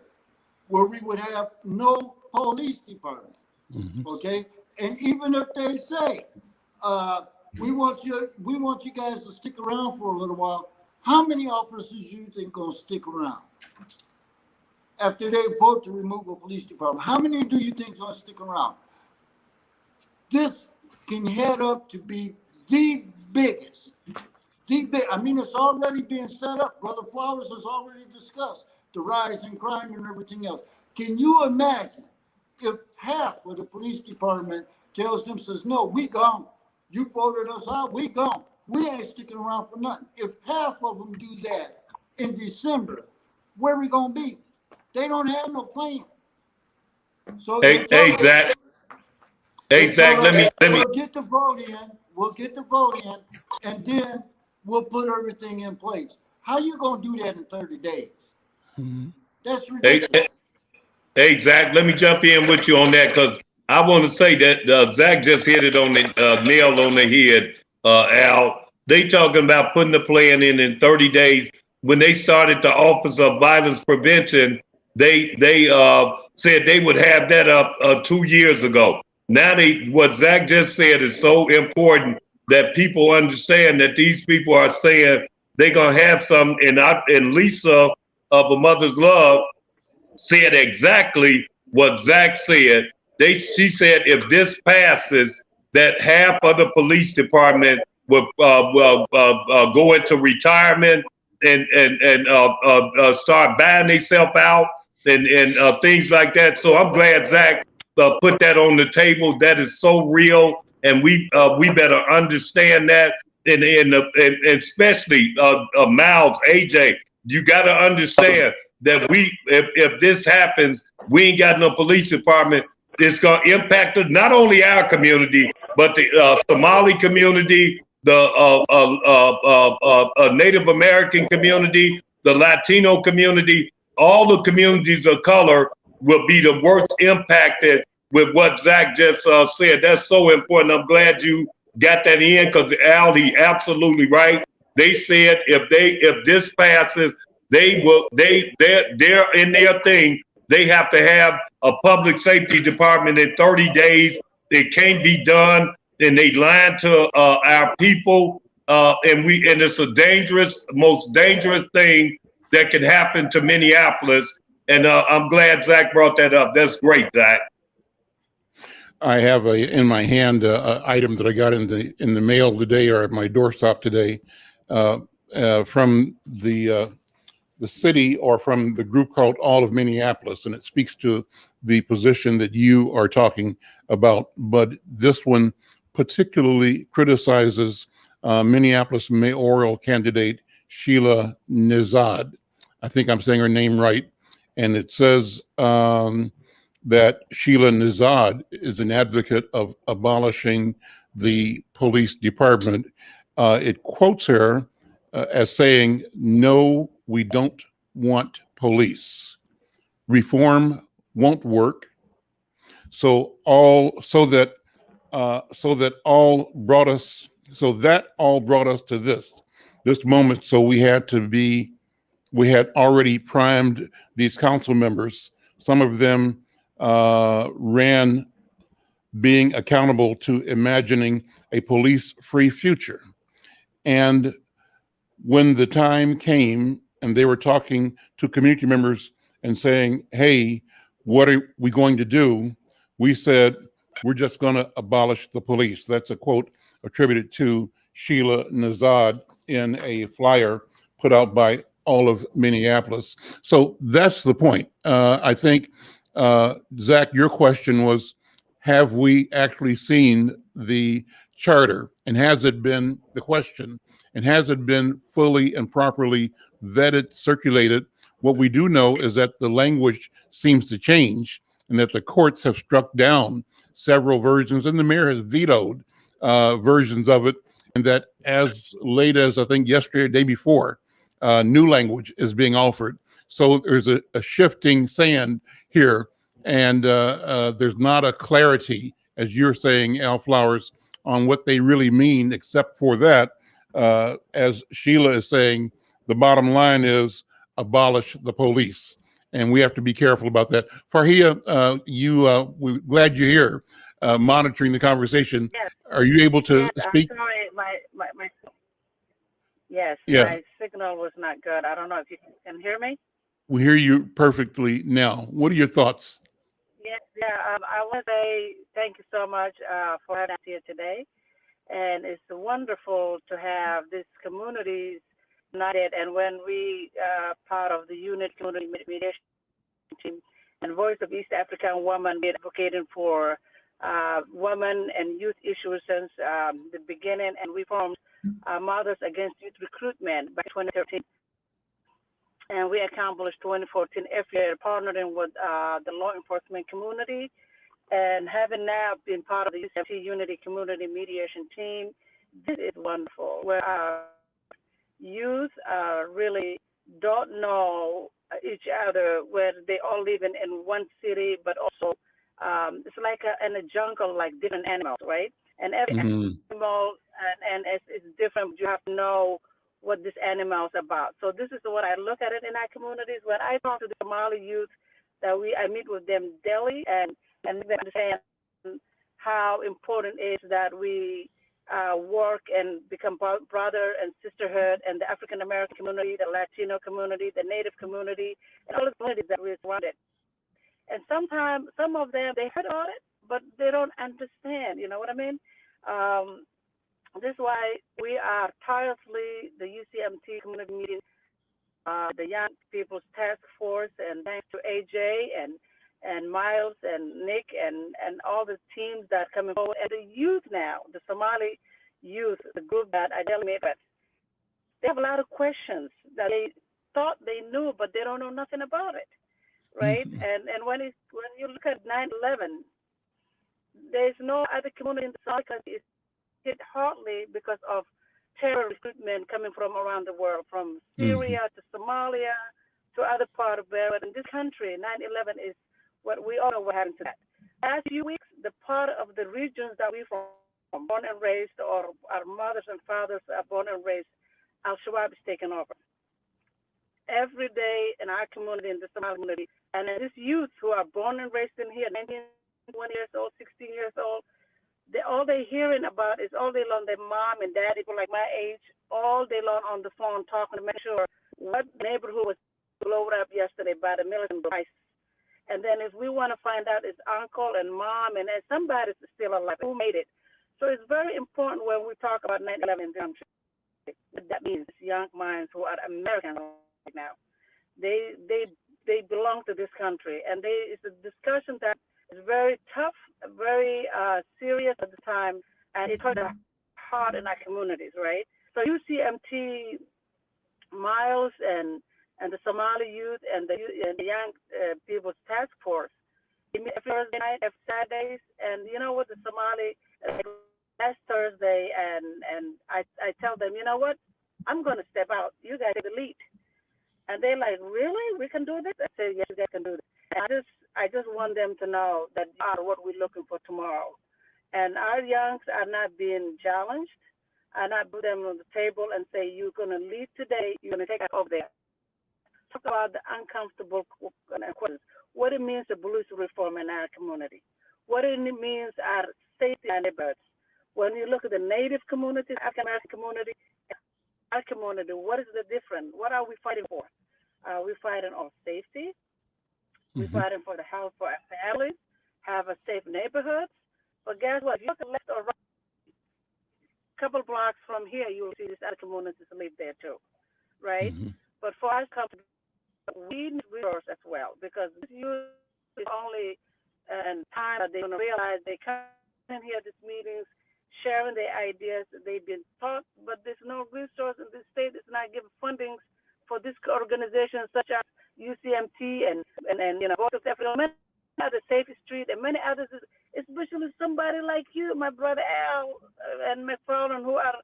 where we would have no police department. Mm-hmm. Okay, and even if they say we want you guys to stick around for a little while, how many officers do you think gonna stick around after they vote to remove a police department? How many do you think gonna stick around? This can head up to be the biggest. I mean, it's already being set up. Brother Flowers has already discussed the rise in crime and everything else. Can you imagine if half of the police department tells them, says, no, we gone. You voted us out, we gone. We ain't sticking around for nothing. If half of them do that in December, where we gonna be? They don't have no plan. So hey, Zach. Hey, Zach, let me. We'll get the vote in, and then we'll put everything in place. How you gonna do that in 30 days? Mm-hmm. That's ridiculous. Hey, Zach, let me jump in with you on that, because I want to say that Zach just hit it on the nail on the head, Al. They talking about putting the plan in 30 days. When they started the Office of Violence Prevention, they said they would have that up 2 years ago. Now what Zach just said is so important that people understand that these people are saying they're gonna have some. And Lisa of A Mother's Love said exactly what Zach said. She said if this passes, that half of the police department will go into retirement and start buying themselves out and things like that. So I'm glad Zach put that on the table. That is so real, and we better understand that. And especially Miles, AJ, you got to understand that if this happens, we ain't got no police department. It's going to impact not only our community, but the Somali community, the Native American community, the Latino community. All the communities of color will be the worst impacted with what Zach just said. That's so important. I'm glad you got that in, because Al, he absolutely right. They said if this passes, they're in their thing. They have to have a public safety department in 30 days. It can't be done, and they lied to our people. And it's a most dangerous thing that can happen to Minneapolis. And I'm glad Zach brought that up. That's great, Zach. I have in my hand an item that I got in the mail today, or at my doorstop today, from the city, or from the group called All of Minneapolis, and it speaks to the position that you are talking about. But this one particularly criticizes Minneapolis mayoral candidate Sheila Nezhad. I think I'm saying her name right. And it says that Sheila Nezhad is an advocate of abolishing the police department. It quotes her as saying, "No, we don't want police. Reform won't work." So that all brought us to this moment. So we had already primed these council members. Some of them ran being accountable to imagining a police-free future. And when the time came and they were talking to community members and saying, hey, what are we going to do? We said, we're just going to abolish the police. That's a quote attributed to Sheila Nezhad in a flyer put out by All of Minneapolis. So that's the point. I think, Zach, your question was, have we actually seen the charter? And has it been the question? And has it been fully and properly vetted, circulated? What we do know is that the language seems to change and that the courts have struck down several versions and the mayor has vetoed versions of it. And that as late as I think yesterday or day before, new language is being offered. So there's a shifting sand here, and there's not a clarity, as you're saying, Al Flowers, on what they really mean, except for that, as Sheila is saying, the bottom line is abolish the police. And we have to be careful about that. Farhia, we're glad you're here monitoring the conversation. Yes. Are you able to Yes, speak? I'm sorry, yes, Yeah, my signal was not good. I don't know if you can hear me. we hear you perfectly now. What are your thoughts? Yes, yeah. I want to say thank you so much for having us here today, and it's wonderful to have these communities united. And when we part of the unit community mediation team and Voice of East African Women, been advocating for women and youth issues since the beginning, and we formed Mothers Against Youth Recruitment by 2013. And we accomplished 2014 every year, partnering with the law enforcement community, and having now been part of the UCFT Unity Community Mediation Team. This is wonderful, where our youth really don't know each other, where they all live in one city, but also it's like in a jungle, like different animals, right? And every animal and it's different. You have to know what this animal is about. So this is what I look at it in our communities. When I talk to the Somali youth, I meet with them daily and they understand how important it is that we work and become brother and sisterhood, and the African American community, the Latino community, the Native community, and all the communities that we're surrounded. And sometimes some of them they heard about it, but they don't understand. You know what I mean? This is why we are tirelessly the UCMT community meeting, the Young People's Task Force, and thanks to AJ and Miles and Nick and all the teams that are coming forward, and the youth now, the Somali youth, the group that I dealt with, they have a lot of questions that they thought they knew, but they don't know nothing about it, right? And when you look at 9/11, there's no other community in the Somali country is hit hardly because of terror recruitment coming from around the world, from Syria to Somalia to other part of there. But in this country, 9/11 is what we all know what happened to that. Last few weeks, the part of the regions that we from born and raised, or our mothers and fathers are born and raised, Al-Shabaab is taking over. Every day in our community, in the Somali community, and in this youth who are born and raised in here, 19, 20 years old, 16 years old, all they're hearing about is all day long their mom and dad, people like my age, all day long on the phone talking to make sure what neighborhood was blown up yesterday by the militant device. And then if we want to find out it's uncle and mom and somebody's still alive, who made it. So it's very important when we talk about 9/11 in the country. That means young minds who are Americans right now. They belong to this country, and it's a discussion that is very tough, very serious at the time, and it's hard in our communities, right? So UCMT, Miles, and the Somali youth and the Young People's Task Force, they meet every Thursday night, every Saturdays, and you know what, the Somali, last Thursday, and I tell them, you know what, I'm going to step out. You guys take the lead. And they're like, really? We can do this? I say, yes, you guys can do this. And I just want them to know that you are what we're looking for tomorrow. And our youngs are not being challenged. I not put them on the table and say, you're going to lead today, you're going to take it over there. Talk about the uncomfortable questions. What it means to police reform in our community. What it means our safety in our neighborhoods. When you look at the Native community, African American community, our community, what is the difference? What are we fighting for? We're fighting for safety. We're fighting for the health for our families, have a safe neighborhoods. But guess what? If you look left or right, a couple blocks from here, you will see these other communities live there too, right? But for us, we need resources as well, because this youth is only in time that they're going to realize they come in here, these meetings, sharing their ideas. They've been taught, but there's no resource in this state. It's not giving funding for this organization such as UCMT and Voice of Africa, many other Safe Street and many others, especially somebody like you, my brother Al and McFarlane, who are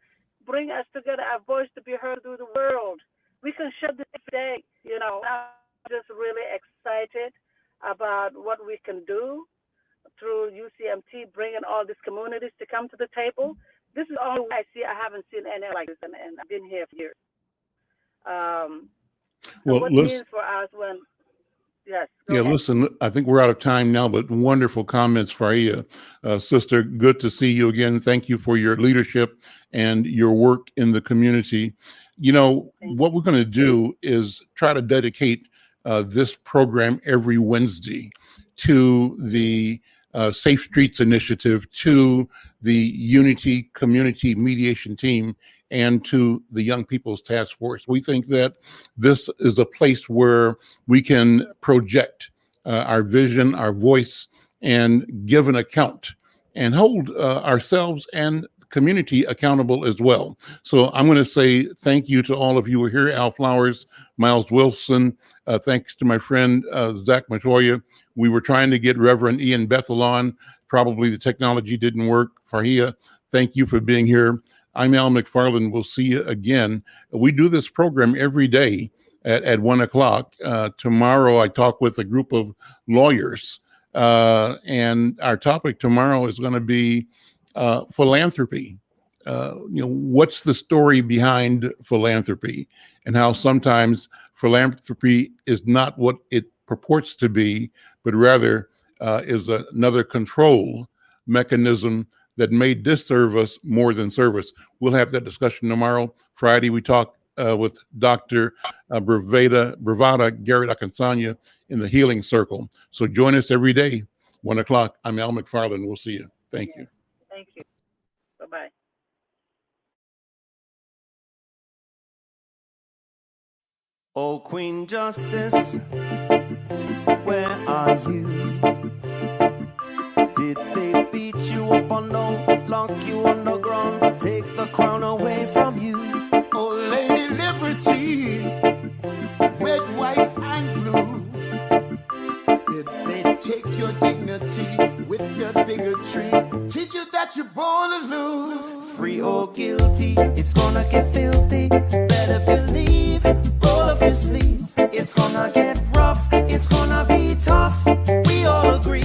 bring us together, our voice to be heard through the world. We can shut this day. I'm just really excited about what we can do through UCMT, bringing all these communities to come to the table. This is all I see. I haven't seen any like this, and I've been here for years. So what means for us when, yes. Yeah, ahead. Listen, I think we're out of time now, but wonderful comments, Faria. Sister, good to see you again. Thank you for your leadership and your work in the community. What we're going to do is try to dedicate this program every Wednesday to the Safe Streets Initiative, to the Unity Community Mediation Team, and to the Young People's Task Force. We think that this is a place where we can project our vision, our voice, and give an account and hold ourselves and the community accountable as well. So I'm going to say thank you to all of you who are here. Al Flowers, Miles Wilson, thanks to my friend Zach Matoya. We were trying to get Reverend Ian Bethel on. Probably the technology didn't work. Farhia, thank you for being here. I'm Al McFarlane. We'll see you again. We do this program every day at 1 o'clock. Tomorrow, I talk with a group of lawyers, and our topic tomorrow is going to be philanthropy. What's the story behind philanthropy, and how sometimes philanthropy is not what it purports to be, but rather is another control mechanism that may disserve us more than serve us. We'll have that discussion tomorrow. Friday, we talk with Dr. Bravada Garrett Akansanya in the Healing Circle. So join us every day, 1 o'clock. I'm Al McFarlane. We'll see you. Thank you. Thank you. Bye-bye. Oh, Queen Justice, where are you? Did they beat you up or no? Lock you on the ground, take the crown away from you? Oh, Lady Liberty, red, white, and blue. Did they take your dignity with their bigotry? Teach you that you're born to lose. Free or guilty, it's gonna get filthy. Better believe, roll up your sleeves. It's gonna get rough, it's gonna be tough. We all agree,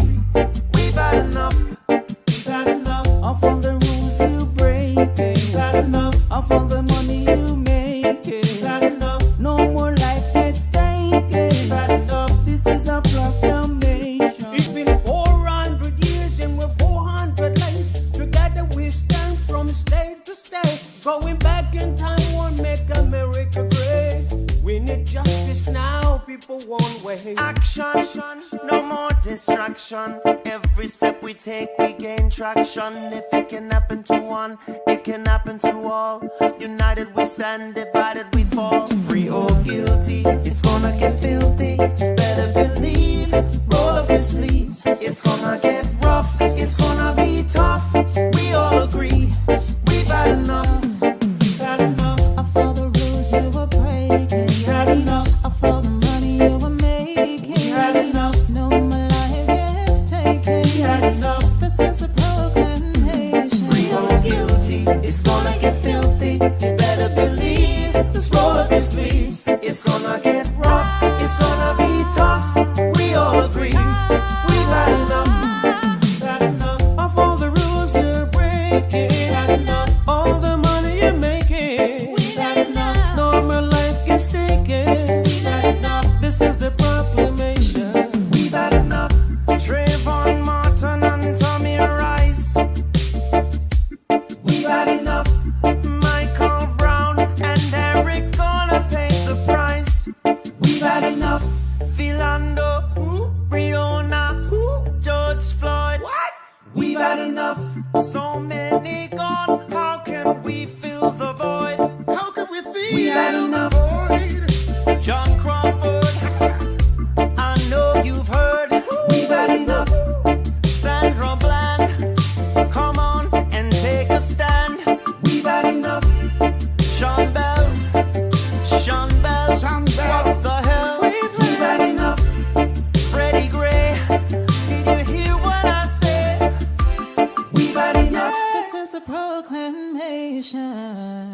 we've had enough. We've had enough of all the rules you break. We've had enough of all the money you make. We've had enough. No more life at stake. We've had enough. This is a proclamation. It's been 400 years and we're 400 late. Together we stand from state to state. Going back in time won't make America great. We need justice now, people won't wait. Action, no more distraction. Every step we take, we gain traction. If it can happen to one, it can happen to all. United we stand, divided we fall. Free or guilty, it's gonna get filthy. Better believe, roll up your sleeves. It's gonna get rough, it's gonna be tough. We all agree, we've had enough. We've had enough of all the rules you were breaking. We had enough of all the money you were making. We had enough. No more life gets taken. We had enough. This is a proclamation. Free or guilty, It's gonna get filthy. You better believe. just roll up your sleeves. It's gonna get rough. It's gonna be tough. We all agree. We've had enough We've had enough of all time.